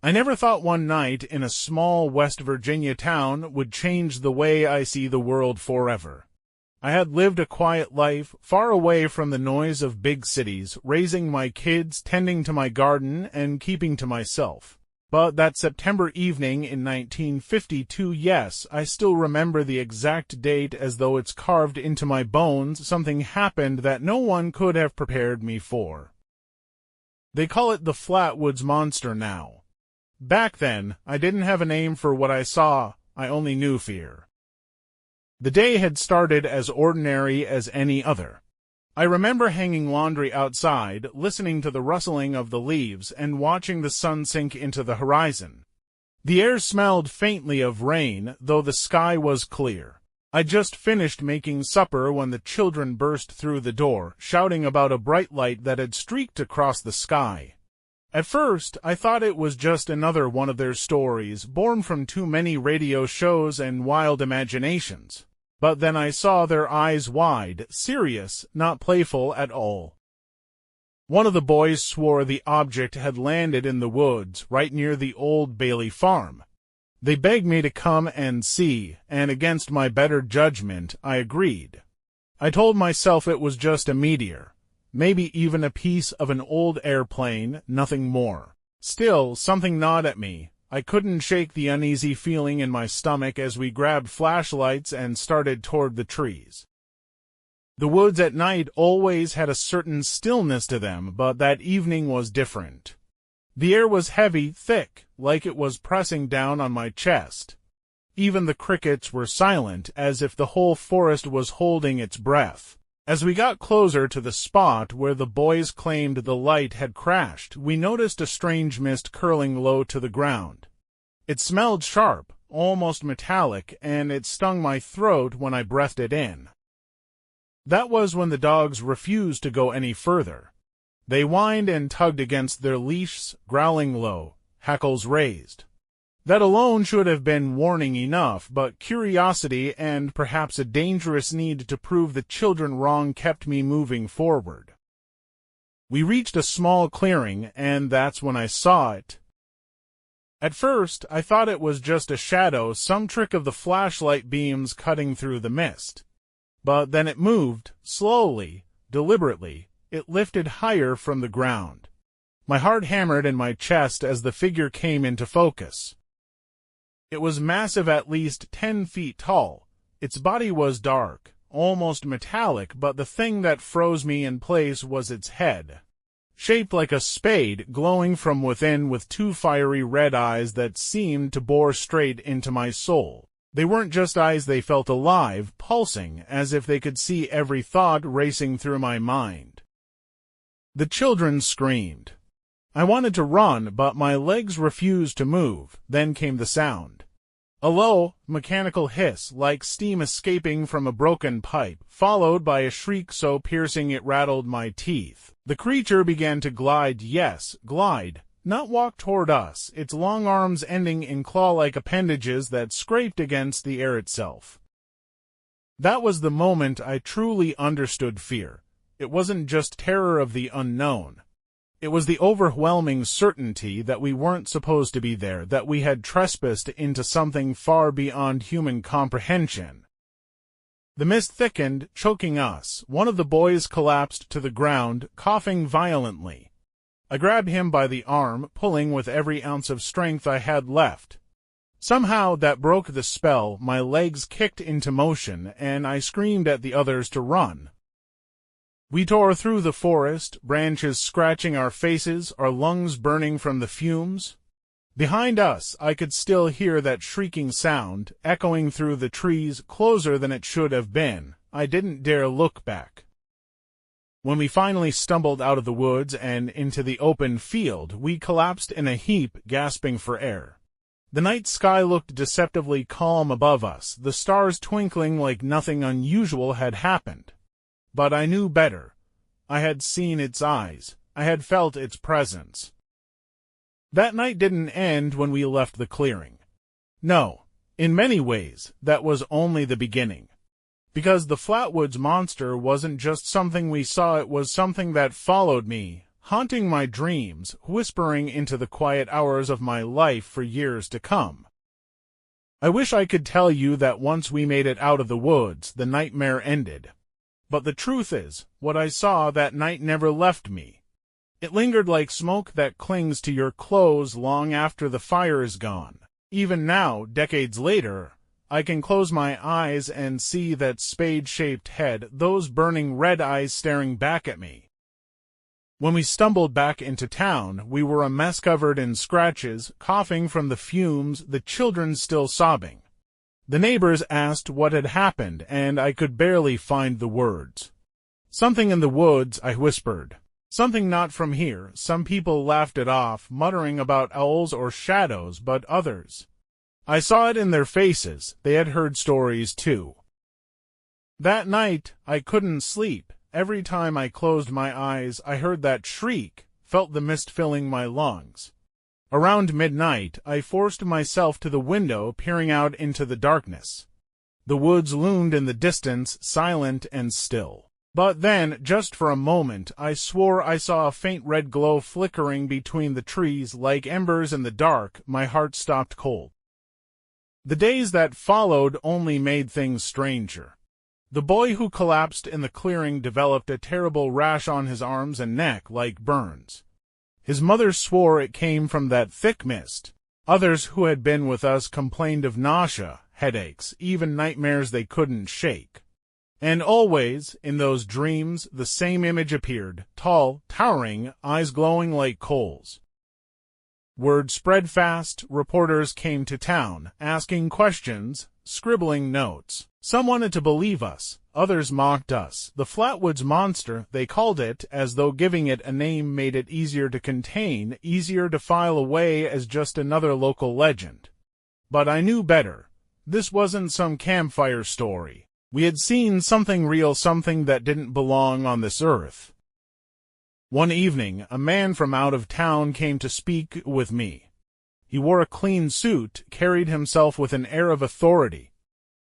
I never thought one night in a small West Virginia town would change the way I see the world forever. I had lived a quiet life, far away from the noise of big cities, raising my kids, tending to my garden, and keeping to myself. But that September evening in 1952, yes, I still remember the exact date as though it's carved into my bones. Something happened that no one could have prepared me for. They call it the Flatwoods Monster now. Back then, I didn't have a name for what I saw, I only knew fear. The day had started as ordinary as any other. I remember hanging laundry outside, listening to the rustling of the leaves, and watching the sun sink into the horizon. The air smelled faintly of rain, though the sky was clear. I just finished making supper when the children burst through the door, shouting about a bright light that had streaked across the sky. At first, I thought it was just another one of their stories, born from too many radio shows and wild imaginations. But then I saw their eyes wide, serious, not playful at all. One of the boys swore the object had landed in the woods, right near the old Bailey farm. They begged me to come and see, and against my better judgment, I agreed. I told myself it was just a meteor, maybe even a piece of an old airplane, nothing more. Still, something gnawed at me. I couldn't shake the uneasy feeling in my stomach as we grabbed flashlights and started toward the trees. The woods at night always had a certain stillness to them, but that evening was different. The air was heavy, thick, like it was pressing down on my chest. Even the crickets were silent, as if the whole forest was holding its breath. As we got closer to the spot where the boys claimed the light had crashed, we noticed a strange mist curling low to the ground. It smelled sharp, almost metallic, and it stung my throat when I breathed it in. That was when the dogs refused to go any further. They whined and tugged against their leashes, growling low, hackles raised. That alone should have been warning enough, but curiosity and perhaps a dangerous need to prove the children wrong kept me moving forward. We reached a small clearing, and that's when I saw it. At first, I thought it was just a shadow, some trick of the flashlight beams cutting through the mist. But then it moved, slowly, deliberately. It lifted higher from the ground. My heart hammered in my chest as the figure came into focus. It was massive, at least 10 feet tall. Its body was dark, almost metallic, but the thing that froze me in place was its head. Shaped like a spade, glowing from within with two fiery red eyes that seemed to bore straight into my soul. They weren't just eyes, they felt alive, pulsing, as if they could see every thought racing through my mind. The children screamed. I wanted to run, but my legs refused to move. Then came the sound. A low, mechanical hiss, like steam escaping from a broken pipe, followed by a shriek so piercing it rattled my teeth. The creature began to glide, yes, glide, not walk toward us, its long arms ending in claw-like appendages that scraped against the air itself. That was the moment I truly understood fear. It wasn't just terror of the unknown. It was the overwhelming certainty that we weren't supposed to be there, that we had trespassed into something far beyond human comprehension. The mist thickened, choking us. One of the boys collapsed to the ground, coughing violently. I grabbed him by the arm, pulling with every ounce of strength I had left. Somehow that broke the spell. My legs kicked into motion, and I screamed at the others to run. We tore through the forest, branches scratching our faces, our lungs burning from the fumes. Behind us, I could still hear that shrieking sound, echoing through the trees, closer than it should have been. I didn't dare look back. When we finally stumbled out of the woods and into the open field, we collapsed in a heap, gasping for air. The night sky looked deceptively calm above us, the stars twinkling like nothing unusual had happened. But I knew better. I had seen its eyes. I had felt its presence. That night didn't end when we left the clearing. No, in many ways, that was only the beginning. Because the Flatwoods Monster wasn't just something we saw, it was something that followed me, haunting my dreams, whispering into the quiet hours of my life for years to come. I wish I could tell you that once we made it out of the woods, the nightmare ended. But the truth is, what I saw that night never left me. It lingered like smoke that clings to your clothes long after the fire is gone. Even now, decades later, I can close my eyes and see that spade-shaped head, those burning red eyes staring back at me. When we stumbled back into town, we were a mess covered in scratches, coughing from the fumes, the children still sobbing. The neighbors asked what had happened, and I could barely find the words. "Something in the woods," I whispered. "Something not from here." Some people laughed it off, muttering about owls or shadows, but others. I saw it in their faces. They had heard stories too. That night, I couldn't sleep. Every time I closed my eyes, I heard that shriek, felt the mist filling my lungs. Around midnight, I forced myself to the window, peering out into the darkness. The woods loomed in the distance, silent and still. But then, just for a moment, I swore I saw a faint red glow flickering between the trees like embers in the dark. My heart stopped cold. The days that followed only made things stranger. The boy who collapsed in the clearing developed a terrible rash on his arms and neck like burns. His mother swore it came from that thick mist. Others who had been with us complained of nausea, headaches, even nightmares they couldn't shake. And always, in those dreams, the same image appeared, tall, towering, eyes glowing like coals. Word spread fast. Reporters came to town, asking questions, scribbling notes. Some wanted to believe us, others mocked us. The Flatwoods Monster, they called it, as though giving it a name made it easier to contain, easier to file away as just another local legend. But I knew better. This wasn't some campfire story. We had seen something real, something that didn't belong on this earth. One evening, a man from out of town came to speak with me. He wore a clean suit, carried himself with an air of authority.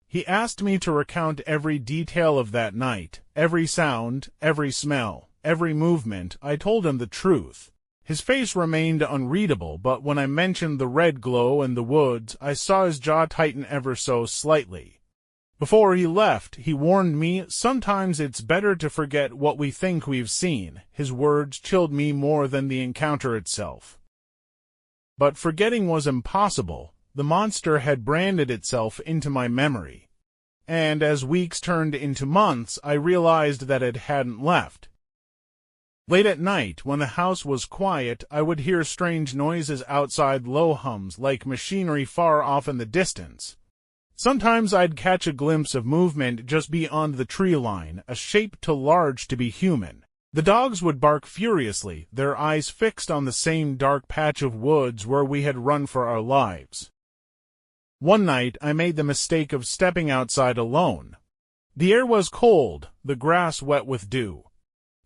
He asked me to recount every detail of that night, every sound, every smell, every movement. I told him the truth. His face remained unreadable, but when I mentioned the red glow and the woods, I saw his jaw tighten ever so slightly. Before he left, he warned me, sometimes it's better to forget what we think we've seen. His words chilled me more than the encounter itself. But forgetting was impossible. The monster had branded itself into my memory. And as weeks turned into months, I realized that it hadn't left. Late at night, when the house was quiet, I would hear strange noises outside, low hums like machinery far off in the distance. Sometimes I'd catch a glimpse of movement just beyond the tree line, a shape too large to be human. The dogs would bark furiously, their eyes fixed on the same dark patch of woods where we had run for our lives. One night I made the mistake of stepping outside alone. The air was cold, the grass wet with dew.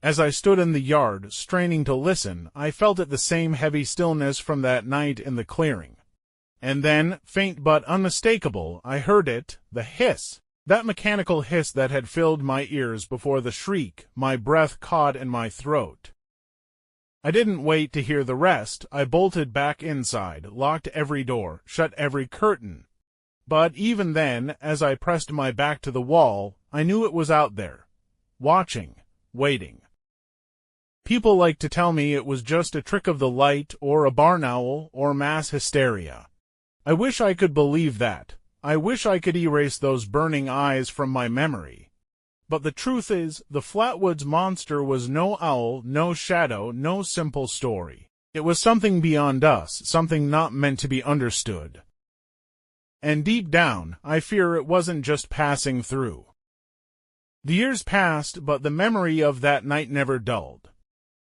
As I stood in the yard, straining to listen, I felt it, the same heavy stillness from that night in the clearing. And then, faint but unmistakable, I heard it, the hiss, that mechanical hiss that had filled my ears before the shriek, my breath caught in my throat. I didn't wait to hear the rest. I bolted back inside, locked every door, shut every curtain. But even then, as I pressed my back to the wall, I knew it was out there, watching, waiting. People like to tell me it was just a trick of the light, or a barn owl, or mass hysteria. I wish I could believe that. I wish I could erase those burning eyes from my memory. But the truth is, the Flatwoods Monster was no owl, no shadow, no simple story. It was something beyond us, something not meant to be understood. And deep down, I fear it wasn't just passing through. The years passed, but the memory of that night never dulled.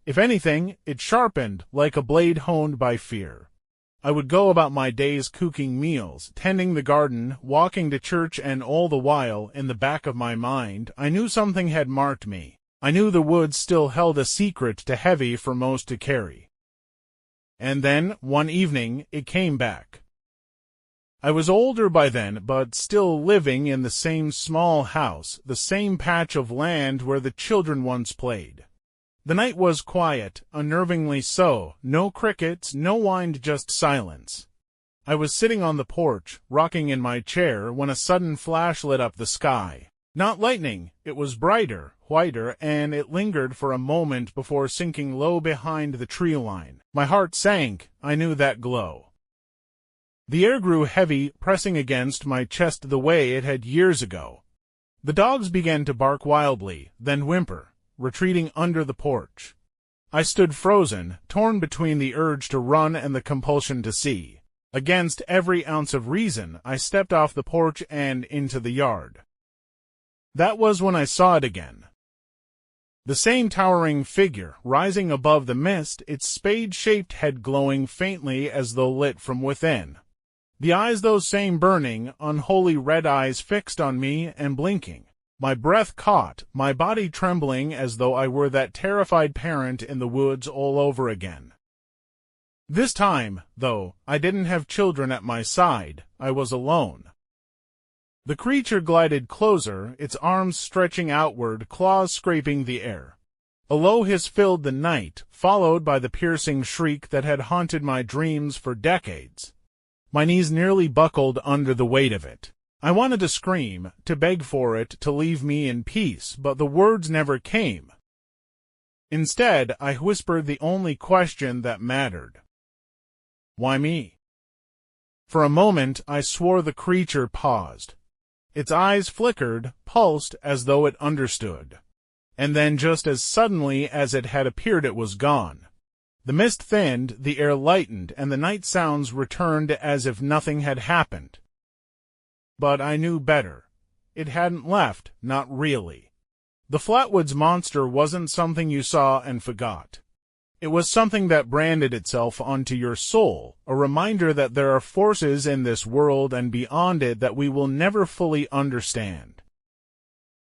If anything, it sharpened, like a blade honed by fear. I would go about my days cooking meals, tending the garden, walking to church, and all the while, in the back of my mind, I knew something had marked me. I knew the woods still held a secret too heavy for most to carry. And then, one evening, it came back. I was older by then, but still living in the same small house, the same patch of land where the children once played. The night was quiet, unnervingly so, no crickets, no wind, just silence. I was sitting on the porch, rocking in my chair, when a sudden flash lit up the sky. Not lightning, it was brighter, whiter, and it lingered for a moment before sinking low behind the tree line. My heart sank, I knew that glow. The air grew heavy, pressing against my chest the way it had years ago. The dogs began to bark wildly, then whimper, retreating under the porch. I stood frozen, torn between the urge to run and the compulsion to see. Against every ounce of reason, I stepped off the porch and into the yard. That was when I saw it again. The same towering figure, rising above the mist, its spade-shaped head glowing faintly as though lit from within. The eyes, those same burning, unholy red eyes, fixed on me and blinking. My breath caught, my body trembling as though I were that terrified parent in the woods all over again. This time, though, I didn't have children at my side. I was alone. The creature glided closer, its arms stretching outward, claws scraping the air. A low hiss filled the night, followed by the piercing shriek that had haunted my dreams for decades. My knees nearly buckled under the weight of it. I wanted to scream, to beg for it to leave me in peace, but the words never came. Instead, I whispered the only question that mattered. Why me? For a moment, I swore the creature paused. Its eyes flickered, pulsed as though it understood. And then, just as suddenly as it had appeared, it was gone. The mist thinned, the air lightened, and the night sounds returned as if nothing had happened. But I knew better. It hadn't left, not really. The Flatwoods Monster wasn't something you saw and forgot. It was something that branded itself onto your soul, a reminder that there are forces in this world and beyond it that we will never fully understand.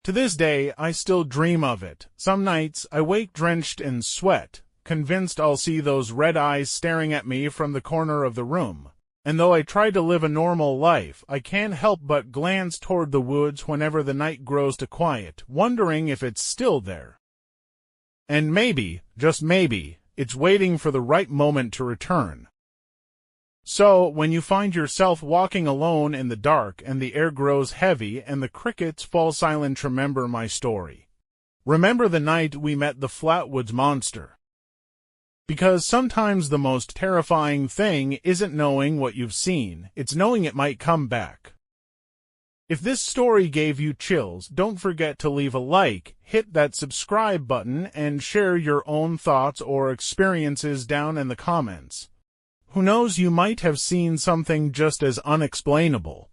To this day, I still dream of it. Some nights, I wake drenched in sweat, convinced I'll see those red eyes staring at me from the corner of the room. And though I try to live a normal life, I can't help but glance toward the woods whenever the night grows to quiet, wondering if it's still there. And maybe, just maybe, it's waiting for the right moment to return. So, when you find yourself walking alone in the dark and the air grows heavy and the crickets fall silent, remember my story. Remember the night we met the Flatwoods Monster. Because sometimes the most terrifying thing isn't knowing what you've seen, it's knowing it might come back. If this story gave you chills, don't forget to leave a like, hit that subscribe button, and share your own thoughts or experiences down in the comments. Who knows, you might have seen something just as unexplainable.